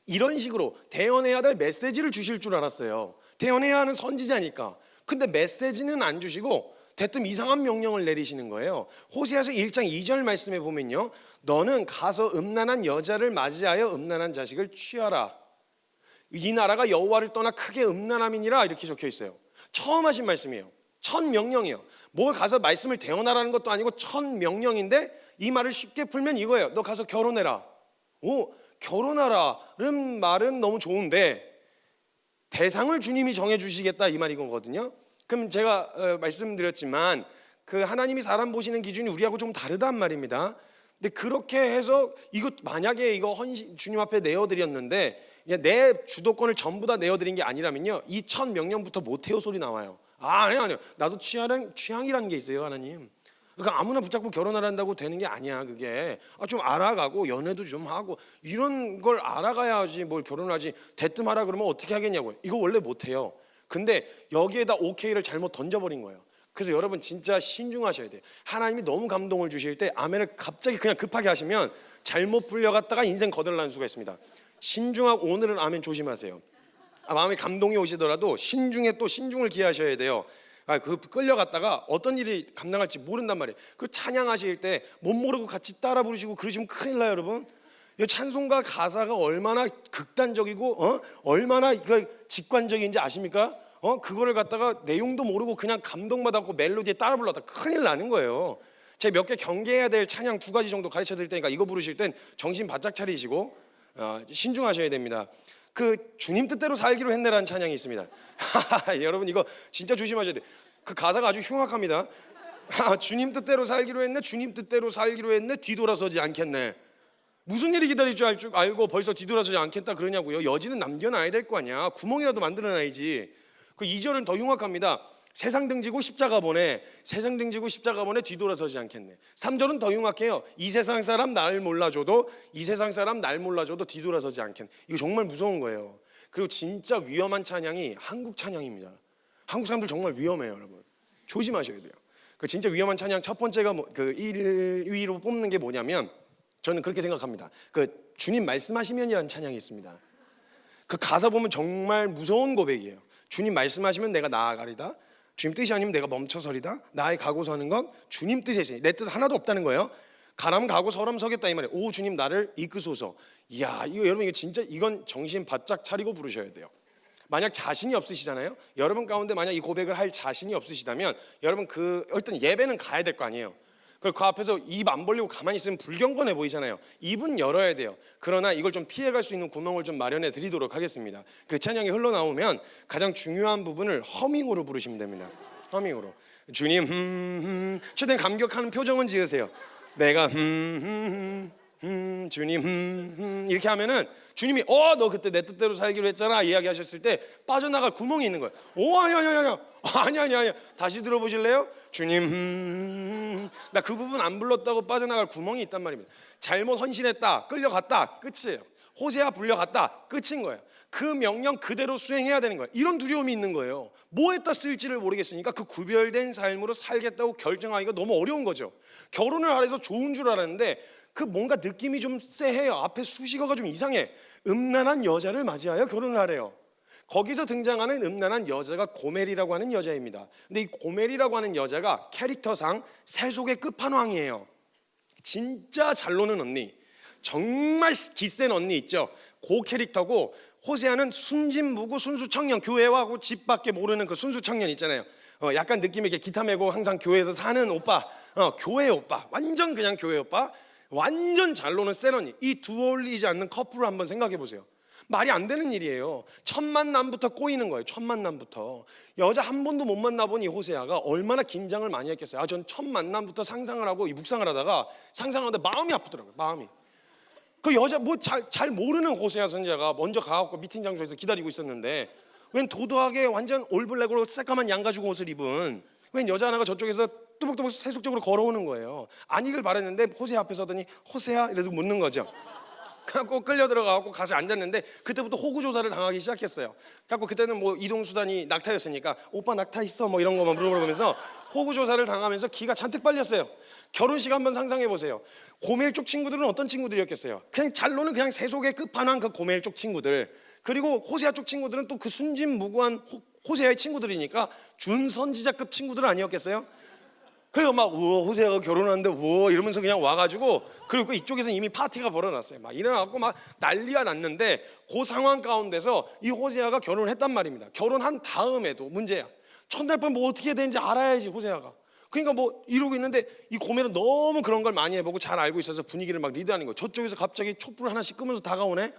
이런 식으로 대언해야 될 메시지를 주실 줄 알았어요. 대언해야 하는 선지자니까. 근데 메시지는 안 주시고 대뜸 이상한 명령을 내리시는 거예요. 호세아서 1장 2절 말씀에 보면요, 너는 가서 음란한 여자를 맞이하여 음란한 자식을 취하라. 이 나라가 여호와를 떠나 크게 음란함이니라 이렇게 적혀 있어요. 처음 하신 말씀이에요. 첫 명령이에요. 뭘 가서 말씀을 대언하라는 것도 아니고 첫 명령인데 이 말을 쉽게 풀면 이거예요. 너 가서 결혼해라. 오, 결혼하라는 말은 너무 좋은데 대상을 주님이 정해주시겠다 이 말인 거거든요. 그럼 제가 말씀드렸지만 그 하나님이 사람 보시는 기준이 우리하고 좀 다르단 말입니다. 근데 그렇게 해서 이거 만약에 이거 주님 앞에 내어드렸는데 내 주도권을 전부 다 내어드린 게 아니라면요 이 첫 명령부터 못해요 소리 나와요. 아니요 나도 취향이라는 게 있어요 하나님. 그러니까 아무나 붙잡고 결혼하란다고 되는 게 아니야 그게. 좀 알아가고 연애도 좀 하고 이런 걸 알아가야지 뭘 결혼을 하지. 대뜸 하라 그러면 어떻게 하겠냐고요. 이거 원래 못해요. 근데 여기에다 오케이를 잘못 던져버린 거예요. 그래서 여러분 진짜 신중하셔야 돼요. 하나님이 너무 감동을 주실 때 아멘을 갑자기 그냥 급하게 하시면 잘못 불려갔다가 인생 거들나는 수가 있습니다. 신중하고 오늘은 아멘 조심하세요. 마음에 감동이 오시더라도 신중에 또 신중을 기하셔야 돼요. 그 끌려갔다가 어떤 일이 감당할지 모른단 말이에요. 그 찬양하실 때 못 모르고 같이 따라 부르시고 그러시면 큰일 나요 여러분. 이 찬송가 가사가 얼마나 극단적이고 얼마나 직관적인지 아십니까? 그거를 갖다가 내용도 모르고 그냥 감동받았고 멜로디에 따라 불렀다 큰일 나는 거예요. 제가 몇 개 경계해야 될 찬양 2가지 정도 가르쳐 드릴 테니까 이거 부르실 땐 정신 바짝 차리시고 신중하셔야 됩니다. 그 주님 뜻대로 살기로 했네라는 찬양이 있습니다. 여러분 이거 진짜 조심하셔야 돼요. 그 가사가 아주 흉악합니다. 주님 뜻대로 살기로 했네, 주님 뜻대로 살기로 했네, 뒤돌아서지 않겠네. 무슨 일이 기다릴 줄 알고 벌써 뒤돌아서지 않겠다 그러냐고요. 여지는 남겨놔야 될 거 아니야. 구멍이라도 만들어놔야지. 그 2절은 더 흉악합니다. 세상 등지고 십자가 보내, 세상 등지고 십자가 보내, 뒤돌아서지 않겠네. 3절은 더 흉악해요. 이 세상 사람 날 몰라줘도, 이 세상 사람 날 몰라줘도 뒤돌아서지 않겠네. 이거 정말 무서운 거예요. 그리고 진짜 위험한 찬양이 한국 찬양입니다. 한국 사람들 정말 위험해요 여러분. 조심하셔야 돼요. 그 진짜 위험한 찬양 첫 번째가 그 1위로 뽑는 게 뭐냐면 저는 그렇게 생각합니다. 그 주님 말씀하시면이라는 찬양이 있습니다. 그 가사 보면 정말 무서운 고백이에요. 주님 말씀하시면 내가 나아가리다. 주님 뜻이 아니면 내가 멈춰서리다. 나의 가고 서는 건 주님 뜻이지 내 뜻 하나도 없다는 거예요. 가람 가고 서람 서겠다 이 말이에요. 오 주님 나를 이끄소서. 이야 이거 여러분 이거 진짜 이건 정신 바짝 차리고 부르셔야 돼요. 만약 자신이 없으시잖아요. 여러분 가운데 만약 이 고백을 할 자신이 없으시다면 여러분 일단 예배는 가야 될 거 아니에요. 그리고 그 앞에서 입 안 벌리고 가만히 있으면 불경건해 보이잖아요. 입은 열어야 돼요. 그러나 이걸 좀 피해갈 수 있는 구멍을 좀 마련해 드리도록 하겠습니다. 그 찬양이 흘러나오면 가장 중요한 부분을 허밍으로 부르시면 됩니다. 허밍으로. 주님 최대한 감격하는 표정은 지으세요. 내가 주님 이렇게 하면은 주님이 너 그때 내 뜻대로 살기로 했잖아 이야기하셨을 때 빠져나갈 구멍이 있는 거예요. 아니야 다시 들어보실래요? 주님 나 그 부분 안 불렀다고 빠져나갈 구멍이 있단 말입니다. 잘못 헌신했다 끌려갔다 끝이에요. 호세아 불려갔다 끝인 거예요. 그 명령 그대로 수행해야 되는 거예요. 이런 두려움이 있는 거예요. 뭐 했다 쓸지를 모르겠으니까 그 구별된 삶으로 살겠다고 결정하기가 너무 어려운 거죠. 결혼을 하래서 좋은 줄 알았는데 그 뭔가 느낌이 좀 쎄해요. 앞에 수식어가 좀 이상해. 음란한 여자를 맞이하여 결혼을 하래요. 거기서 등장하는 음란한 여자가 고멜이라고 하는 여자입니다. 근데 이 고멜이라고 하는 여자가 캐릭터상 세속의 끝판왕이에요. 진짜 잘 노는 언니, 정말 기센 언니 있죠. 그 캐릭터고, 호세아는 순진무구 순수 청년, 교회하고 집 밖에 모르는 그 순수 청년 있잖아요. 약간 느낌이 이렇게 기타 메고 항상 교회에서 사는 오빠, 교회 오빠, 완전 그냥 교회 오빠, 완전 잘 노는 센 언니. 이 두 어울리지 않는 커플을 한번 생각해 보세요. 말이 안 되는 일이에요. 첫 만남부터 꼬이는 거예요. 첫 만남부터. 여자 한 번도 못 만나본 이 호세아가 얼마나 긴장을 많이 했겠어요. 전 첫 만남부터 상상을 하고 이 묵상을 하다가 상상하는데 마음이 아프더라고요. 마음이. 그 여자 뭐 잘 모르는 호세아 선지자가 먼저 가갖고 미팅 장소에서 기다리고 있었는데, 웬 도도하게 완전 올블랙으로 새까만 양가죽 옷을 입은 웬 여자 하나가 저쪽에서 뚜벅뚜벅 세속적으로 걸어오는 거예요. 아니길 바랬는데 호세아 앞에 서더니 호세아 이래서 묻는 거죠. 그래갖고 끌려 들어가갖고 가서 앉았는데, 그때부터 호구 조사를 당하기 시작했어요. 그래갖고 그때는 뭐 이동 수단이 낙타였으니까 오빠 낙타 있어 뭐 이런 거만 물어보면서 호구 조사를 당하면서 기가 잔뜩 빨렸어요. 결혼식 한번 상상해 보세요. 고멜 쪽 친구들은 어떤 친구들이었겠어요? 그냥 잘 노는 그냥 세속의 끝판왕 그 고멜 쪽 친구들. 그리고 호세아 쪽 친구들은 또 그 순진무구한 호세아의 친구들이니까 준선지자급 친구들 아니었겠어요? 그래서 막 우와 호세아가 결혼하는데 우와 이러면서 그냥 와가지고, 그리고 이쪽에서는 이미 파티가 벌어났어요. 막 일어나고 막 난리가 났는데, 그 상황 가운데서 이 호세아가 결혼을 했단 말입니다. 결혼한 다음에도 문제야. 첫날 밤 뭐 어떻게 되는지 알아야지 호세아가. 그러니까 뭐 이러고 있는데 이 고멜은 너무 그런 걸 많이 해보고 잘 알고 있어서 분위기를 막 리드하는 거예요. 저쪽에서 갑자기 촛불 하나씩 끄면서 다가오네.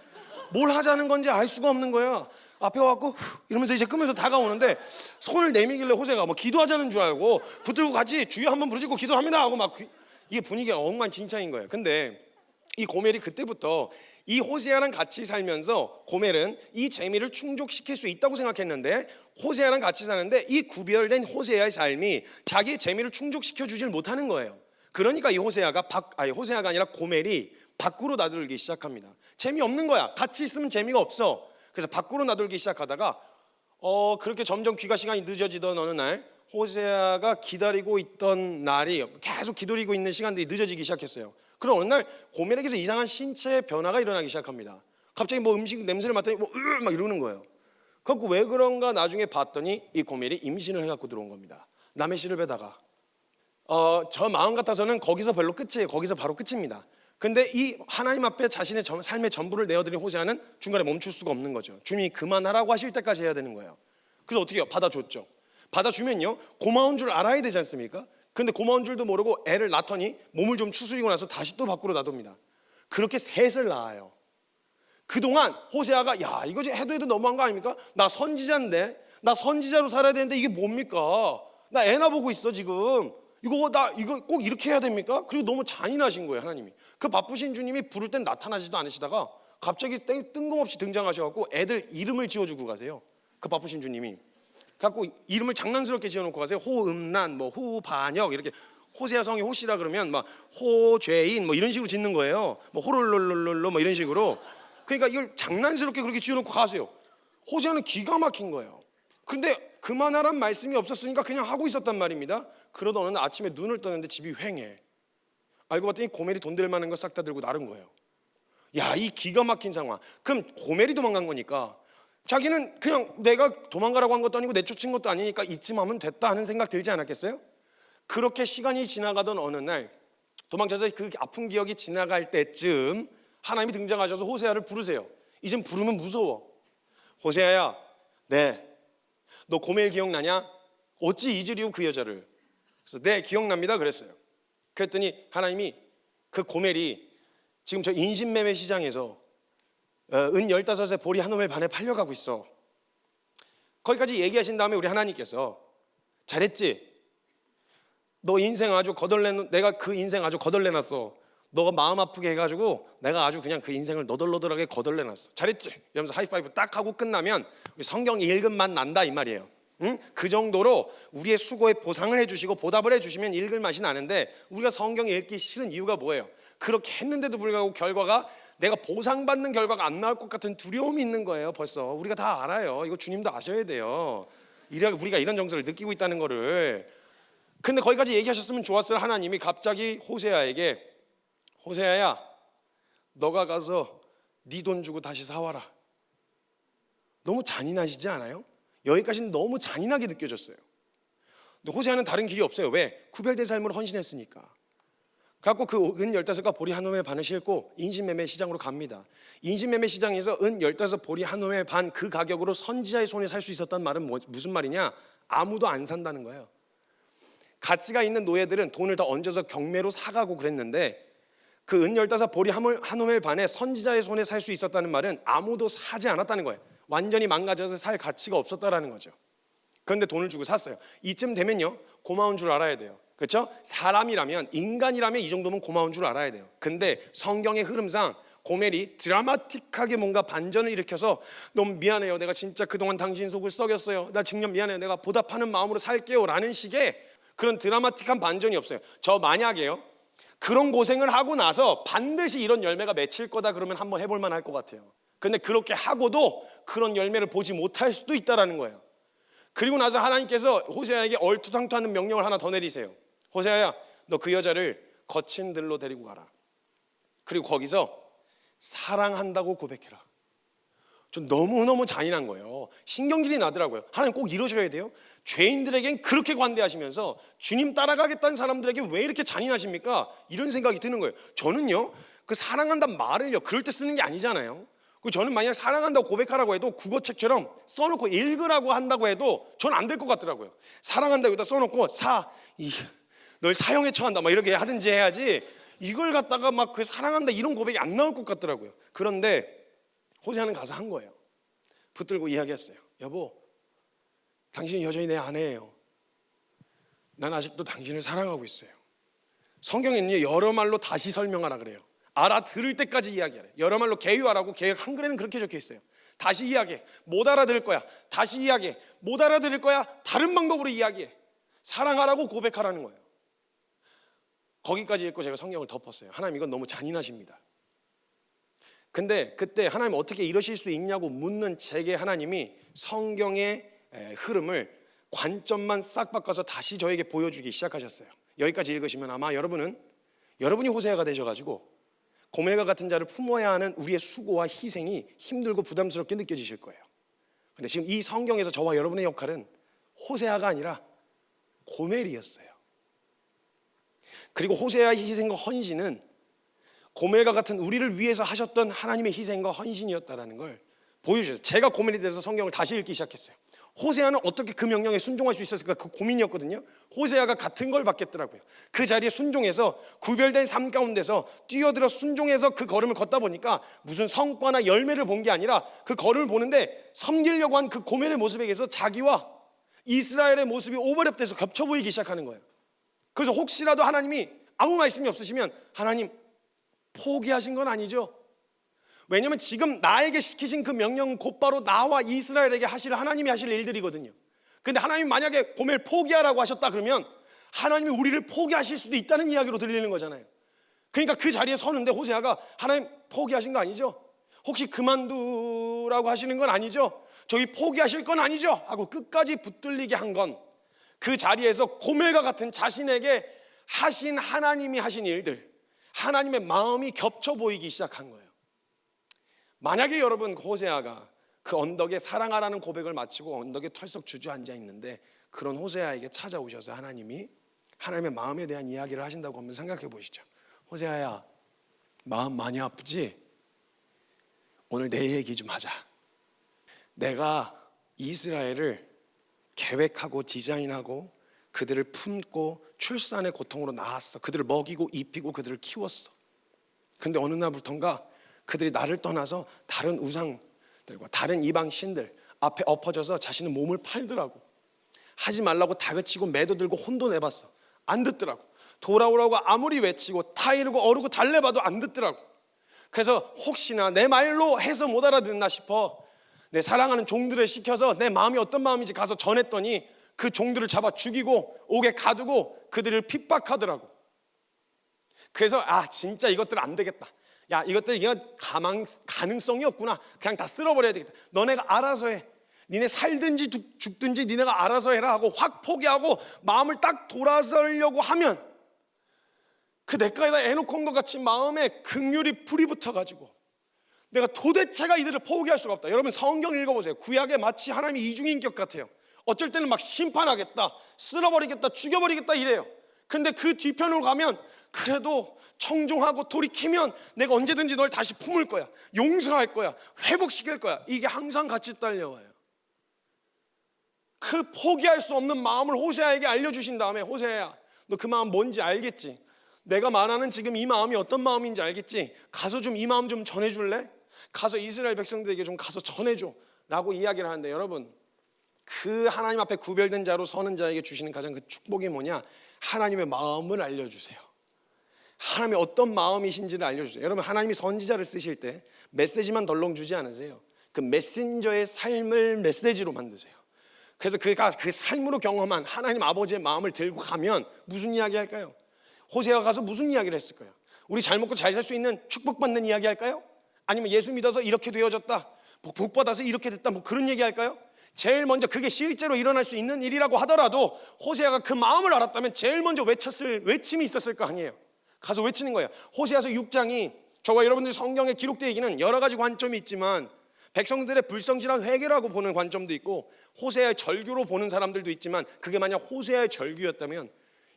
뭘 하자는 건지 알 수가 없는 거야. 앞에 와갖고 이러면서 이제 끄면서 다가오는데, 손을 내밀길래 호세가 뭐 기도하자는 줄 알고 붙들고 같이 주여 한번 부르짖고 기도합니다 하고 막 이게 분위기가 엉망진창인 거예요. 근데 이 고멜이 그때부터 이 호세아랑 같이 살면서 고멜은 이 재미를 충족시킬 수 있다고 생각했는데, 호세아랑 같이 사는데 이 구별된 호세아의 삶이 자기의 재미를 충족시켜 주질 못하는 거예요. 그러니까 이 호세아가 호세아가 아니라 고멜이 밖으로 나돌기 시작합니다. 재미없는 거야. 같이 있으면 재미가 없어. 그래서 밖으로 나돌기 시작하다가 그렇게 점점 귀가 시간이 늦어지던 어느 날, 호세아가 기다리고 있던 날이 계속 기다리고 있는 시간들이 늦어지기 시작했어요. 그럼 어느 날 고멜에게서 이상한 신체 변화가 일어나기 시작합니다. 갑자기 뭐 음식 냄새를 맡더니 막 이러는 거예요. 그래갖고 왜 그런가 나중에 봤더니 이 고멜이 임신을 해갖고 들어온 겁니다. 남의 씨를 베다가. 저 마음 같아서는 거기서 별로 끝이에요. 거기서 바로 끝입니다. 근데 이 하나님 앞에 자신의 삶의 전부를 내어드린 호세아는 중간에 멈출 수가 없는 거죠. 주님이 그만하라고 하실 때까지 해야 되는 거예요. 그래서 어떻게 해요? 받아줬죠. 받아주면요 고마운 줄 알아야 되지 않습니까? 근데 고마운 줄도 모르고 애를 낳더니 몸을 좀 추스리고 나서 다시 또 밖으로 놔둡니다. 그렇게 셋을 낳아요. 그동안 호세아가 야 이거 해도 너무한 거 아닙니까? 나 선지자인데, 나 선지자로 살아야 되는데 이게 뭡니까? 나 애나 보고 있어 지금. 이거 꼭 이렇게 해야 됩니까? 그리고 너무 잔인하신 거예요 하나님이. 그 바쁘신 주님이 부를 땐 나타나지도 않으시다가 갑자기 뜬금없이 등장하셔갖고 애들 이름을 지어주고 가세요. 그 바쁘신 주님이. 갖고 이름을 장난스럽게 지어놓고 가세요. 호음란, 뭐 호반역 이렇게. 호세아 성이 호시라 그러면 막 호죄인 뭐 이런 식으로 짓는 거예요. 뭐 호롤롤롤롤 뭐 이런 식으로. 그러니까 이걸 장난스럽게 그렇게 지어놓고 가세요. 호세아는 기가 막힌 거예요. 근데 그만하란 말씀이 없었으니까 그냥 하고 있었단 말입니다. 그러다 어느 날 아침에 눈을 떴는데 집이 휑해. 알고 봤더니 고멜이 돈 될 만한 거 싹 다 들고 나른 거예요. 야, 이 기가 막힌 상황. 그럼 고멜이 도망간 거니까 자기는 그냥 내가 도망가라고 한 것도 아니고 내쫓은 것도 아니니까 이쯤 하면 됐다 하는 생각 들지 않았겠어요? 그렇게 시간이 지나가던 어느 날 도망쳐서 그 아픈 기억이 지나갈 때쯤 하나님이 등장하셔서 호세아를 부르세요. 이젠 부르면 무서워. 호세아야, 네, 너 고멜 기억나냐? 어찌 잊으리오 그 여자를. 그래서 네 기억납니다 그랬어요. 그랬더니 하나님이 그 고멜이 지금 저 인신매매 시장에서 은 15에 보리 한 홈에 반에 팔려가고 있어. 거기까지 얘기하신 다음에 우리 하나님께서 잘했지? 너 인생 아주 내가 그 인생 아주 거덜내놨어. 너가 마음 아프게 해가지고 내가 아주 그냥 그 인생을 너덜너덜하게 거덜내놨어. 잘했지? 이러면서 하이파이브 딱 하고 끝나면 성경 읽음 맛 난다 이 말이에요. 응? 그 정도로 우리의 수고에 보상을 해주시고 보답을 해주시면 읽을 맛이 나는데, 우리가 성경 읽기 싫은 이유가 뭐예요? 그렇게 했는데도 불구하고 결과가 내가 보상받는 결과가 안 나올 것 같은 두려움이 있는 거예요. 벌써 우리가 다 알아요. 이거 주님도 아셔야 돼요. 우리가 이런 정서를 느끼고 있다는 거를. 근데 거기까지 얘기하셨으면 좋았을 하나님이 갑자기 호세아에게 호세아야, 너가 가서 네 돈 주고 다시 사와라. 너무 잔인하시지 않아요? 여기까지는 너무 잔인하게 느껴졌어요. 근데 호세아는 다른 길이 없어요. 왜? 구별된 삶으로 헌신했으니까. 그래갖고 그 은 15가 보리 한 홈의 반을 싣고 인신매매 시장으로 갑니다. 인신매매 시장에서 은 15 보리 한 홈의 반 그 가격으로 선지자의 손에 살 수 있었다는 말은 무슨 말이냐? 아무도 안 산다는 거예요. 가치가 있는 노예들은 돈을 더 얹어서 경매로 사가고 그랬는데 그 은 15 보리 한 홈의 반에 선지자의 손에 살 수 있었다는 말은 아무도 사지 않았다는 거예요. 완전히 망가져서 살 가치가 없었다라는 거죠. 그런데 돈을 주고 샀어요. 이쯤 되면요, 고마운 줄 알아야 돼요. 그렇죠? 사람이라면, 인간이라면 이 정도면 고마운 줄 알아야 돼요. 근데 성경의 흐름상 고멜이 드라마틱하게 뭔가 반전을 일으켜서 너무 미안해요, 내가 진짜 그동안 당신 속을 썩였어요, 나 정말 미안해요, 내가 보답하는 마음으로 살게요 라는 식의 그런 드라마틱한 반전이 없어요. 저 만약에요, 그런 고생을 하고 나서 반드시 이런 열매가 맺힐 거다 그러면 한번 해볼 만할 것 같아요. 근데 그렇게 하고도 그런 열매를 보지 못할 수도 있다라는 거예요. 그리고 나서 하나님께서 호세아에게 얼토당토하는 명령을 하나 더 내리세요. 호세아야, 너 그 여자를 거친 들로 데리고 가라. 그리고 거기서 사랑한다고 고백해라. 좀 너무너무 잔인한 거예요. 신경질이 나더라고요. 하나님 꼭 이러셔야 돼요? 죄인들에겐 그렇게 관대하시면서 주님 따라가겠다는 사람들에게 왜 이렇게 잔인하십니까? 이런 생각이 드는 거예요. 저는요, 그 사랑한다는 말을요, 그럴 때 쓰는 게 아니잖아요. 저는 만약 사랑한다고 고백하라고 해도 국어책처럼 써놓고 읽으라고 한다고 해도 전 안 될 것 같더라고요. 사랑한다고 여기다 써놓고 널 사형에 처한다 막 이렇게 하든지 해야지, 이걸 갖다가 막 그 사랑한다 이런 고백이 안 나올 것 같더라고요. 그런데 호세아는 가서 한 거예요. 붙들고 이야기했어요. 여보, 당신은 여전히 내 아내예요. 난 아직도 당신을 사랑하고 있어요. 성경에는요, 여러 말로 다시 설명하라 그래요. 알아들을 때까지 이야기하래. 여러 말로 개유하라고 개역 한글에는 그렇게 적혀 있어요. 다시 이야기해. 못 알아들을 거야. 다시 이야기해. 못 알아들을 거야. 다른 방법으로 이야기해. 사랑하라고 고백하라는 거예요. 거기까지 읽고 제가 성경을 덮었어요. 하나님, 이건 너무 잔인하십니다. 근데 그때 하나님 어떻게 이러실 수 있냐고 묻는 제게 하나님이 성경의 흐름을 관점만 싹 바꿔서 다시 저에게 보여주기 시작하셨어요. 여기까지 읽으시면 아마 여러분이 호세아가 되셔가지고 고멜과 같은 자를 품어야 하는 우리의 수고와 희생이 힘들고 부담스럽게 느껴지실 거예요. 근데 지금 이 성경에서 저와 여러분의 역할은 호세아가 아니라 고멜이었어요. 그리고 호세아의 희생과 헌신은 고멜과 같은 우리를 위해서 하셨던 하나님의 희생과 헌신이었다는 걸 보여주셨어요. 제가 고멜이 돼서 성경을 다시 읽기 시작했어요. 호세아는 어떻게 그 명령에 순종할 수 있었을까, 그 고민이었거든요. 호세아가 같은 걸 받겠더라고요. 그 자리에 순종해서 구별된 삶 가운데서 뛰어들어 순종해서 그 걸음을 걷다 보니까 무슨 성과나 열매를 본 게 아니라 그 걸음을 보는데 섬기려고 한 그 고멜의 모습에게서 자기와 이스라엘의 모습이 오버랩돼서 겹쳐 보이기 시작하는 거예요. 그래서 혹시라도 하나님이 아무 말씀이 없으시면 하나님 포기하신 건 아니죠? 왜냐하면 지금 나에게 시키신 그 명령은 곧바로 나와 이스라엘에게 하실 하나님이 하실 일들이거든요. 근데 하나님 만약에 고멜 포기하라고 하셨다 그러면 하나님이 우리를 포기하실 수도 있다는 이야기로 들리는 거잖아요. 그러니까 그 자리에 서는데 호세아가 하나님 포기하신 거 아니죠? 혹시 그만두라고 하시는 건 아니죠? 저희 포기하실 건 아니죠? 하고 끝까지 붙들리게 한 건 그 자리에서 고멜과 같은 자신에게 하신 하나님이 하신 일들, 하나님의 마음이 겹쳐 보이기 시작한 거예요. 만약에 여러분 호세아가 그 언덕에 사랑하라는 고백을 마치고 언덕에 털썩 주저앉아 있는데 그런 호세아에게 찾아오셔서 하나님이 하나님의 마음에 대한 이야기를 하신다고 한번 생각해 보시죠. 호세아야, 마음 많이 아프지? 오늘 내 얘기 좀 하자. 내가 이스라엘을 계획하고 디자인하고 그들을 품고 출산의 고통으로 낳았어. 그들을 먹이고 입히고 그들을 키웠어. 근데 어느 날부턴가 그들이 나를 떠나서 다른 우상들과 다른 이방 신들 앞에 엎어져서 자신의 몸을 팔더라고. 하지 말라고 다그치고 매도 들고 혼도 내봤어. 안 듣더라고. 돌아오라고 아무리 외치고 타이르고 어르고 달래봐도 안 듣더라고. 그래서 혹시나 내 말로 해서 못 알아듣나 싶어 내 사랑하는 종들을 시켜서 내 마음이 어떤 마음인지 가서 전했더니 그 종들을 잡아 죽이고 옥에 가두고 그들을 핍박하더라고. 그래서 진짜 이것들 안 되겠다. 야, 이것들 가능성이 없구나. 그냥 다 쓸어버려야 되겠다. 너네가 알아서 해. 니네 살든지 죽든지 니네가 알아서 해라 하고 확 포기하고 마음을 딱 돌아서려고 하면 그 내가에다 애놓고 온 것 같이 마음에 긍휼이 불이 붙어가지고 내가 도대체가 이들을 포기할 수가 없다. 여러분 성경 읽어보세요. 구약에 마치 하나님이 이중인격 같아요. 어쩔 때는 막 심판하겠다, 쓸어버리겠다, 죽여버리겠다 이래요. 근데 그 뒤편으로 가면 그래도 청종하고 돌이키면 내가 언제든지 널 다시 품을 거야, 용서할 거야, 회복시킬 거야. 이게 항상 같이 딸려와요. 그 포기할 수 없는 마음을 호세아에게 알려주신 다음에, 호세아야, 너 그 마음 뭔지 알겠지? 내가 말하는 지금 이 마음이 어떤 마음인지 알겠지? 가서 좀 이 마음 좀 전해줄래? 가서 이스라엘 백성들에게 좀 가서 전해줘 라고 이야기를 하는데, 여러분, 그 하나님 앞에 구별된 자로 서는 자에게 주시는 가장 그 축복이 뭐냐? 하나님의 마음을 알려주세요. 하나님의 어떤 마음이신지를 알려주세요. 여러분, 하나님이 선지자를 쓰실 때 메시지만 덜렁 주지 않으세요. 그 메신저의 삶을 메시지로 만드세요. 그래서 그가 그 삶으로 경험한 하나님 아버지의 마음을 들고 가면 무슨 이야기 할까요? 호세아가 가서 무슨 이야기를 했을까요? 우리 잘 먹고 잘 살 수 있는 축복받는 이야기 할까요? 아니면 예수 믿어서 이렇게 되어졌다, 복 받아서 이렇게 됐다, 뭐 그런 얘기 할까요? 제일 먼저 그게 실제로 일어날 수 있는 일이라고 하더라도 호세아가 그 마음을 알았다면 제일 먼저 외쳤을 외침이 있었을 거 아니에요. 가서 외치는 거예요. 호세아서 6장이 저와 여러분들 성경에 기록되어 있기는 여러 가지 관점이 있지만, 백성들의 불성실한 회개라고 보는 관점도 있고 호세아의 절규로 보는 사람들도 있지만, 그게 만약 호세아의 절규였다면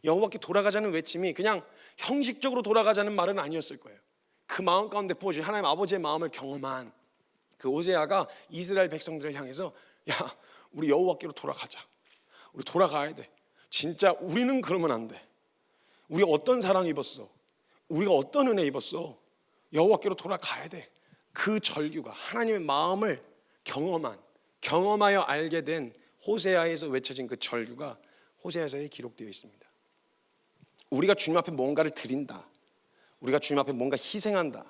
여호와께 돌아가자는 외침이 그냥 형식적으로 돌아가자는 말은 아니었을 거예요. 그 마음 가운데 부어진 하나님 아버지의 마음을 경험한 그 호세아가 이스라엘 백성들을 향해서, 야, 우리 여호와께로 돌아가자. 우리 돌아가야 돼. 진짜 우리는 그러면 안 돼. 우리가 어떤 사랑 입었어? 우리가 어떤 은혜 입었어? 여호와께로 돌아가야 돼. 그 절규가 하나님의 마음을 경험하여 알게 된 호세아에서 외쳐진 그 절규가 호세아서에 기록되어 있습니다. 우리가 주님 앞에 뭔가를 드린다, 우리가 주님 앞에 뭔가 희생한다,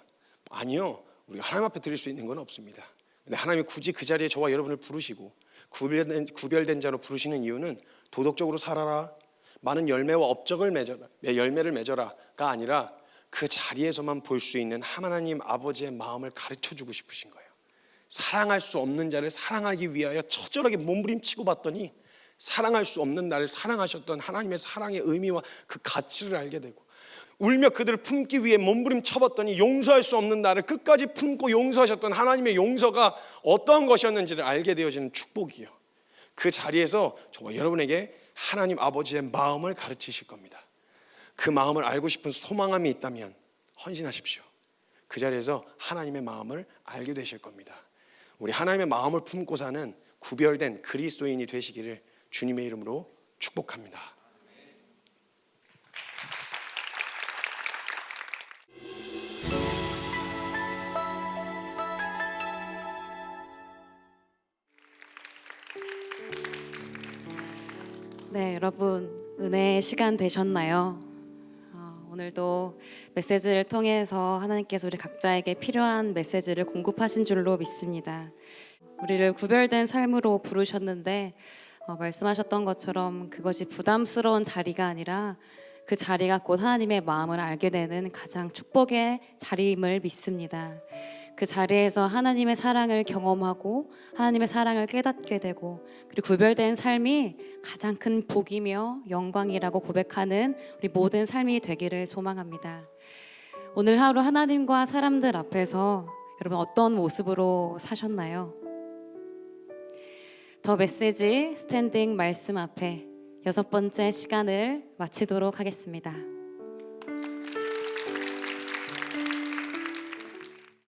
아니요, 우리가 하나님 앞에 드릴 수 있는 건 없습니다. 근데 하나님이 굳이 그 자리에 저와 여러분을 부르시고 구별된 자로 부르시는 이유는 도덕적으로 살아라, 많은 열매와 업적을 맺어라, 열매를 맺어라가 아니라 그 자리에서만 볼 수 있는 하나님 아버지의 마음을 가르쳐주고 싶으신 거예요. 사랑할 수 없는 자를 사랑하기 위하여 처절하게 몸부림치고 봤더니 사랑할 수 없는 나를 사랑하셨던 하나님의 사랑의 의미와 그 가치를 알게 되고, 울며 그들을 품기 위해 몸부림쳐봤더니 용서할 수 없는 나를 끝까지 품고 용서하셨던 하나님의 용서가 어떠한 것이었는지를 알게 되어지는 축복이요. 그 자리에서 저와 여러분에게 하나님 아버지의 마음을 가르치실 겁니다. 그 마음을 알고 싶은 소망함이 있다면 헌신하십시오. 그 자리에서 하나님의 마음을 알게 되실 겁니다. 우리 하나님의 마음을 품고 사는 구별된 그리스도인이 되시기를 주님의 이름으로 축복합니다. 네, 여러분, 은혜의 시간 되셨나요? 오늘도 메시지를 통해서 하나님께서 우리 각자에게 필요한 메시지를 공급하신 줄로 믿습니다. 우리를 구별된 삶으로 부르셨는데 말씀하셨던 것처럼 그것이 부담스러운 자리가 아니라 그 자리가 곧 하나님의 마음을 알게 되는 가장 축복의 자리임을 믿습니다. 그 자리에서 하나님의 사랑을 경험하고 하나님의 사랑을 깨닫게 되고, 그리고 구별된 삶이 가장 큰 복이며 영광이라고 고백하는 우리 모든 삶이 되기를 소망합니다. 오늘 하루 하나님과 사람들 앞에서 여러분 어떤 모습으로 사셨나요? 더 메시지 스탠딩 말씀 앞에 6번째 시간을 마치도록 하겠습니다.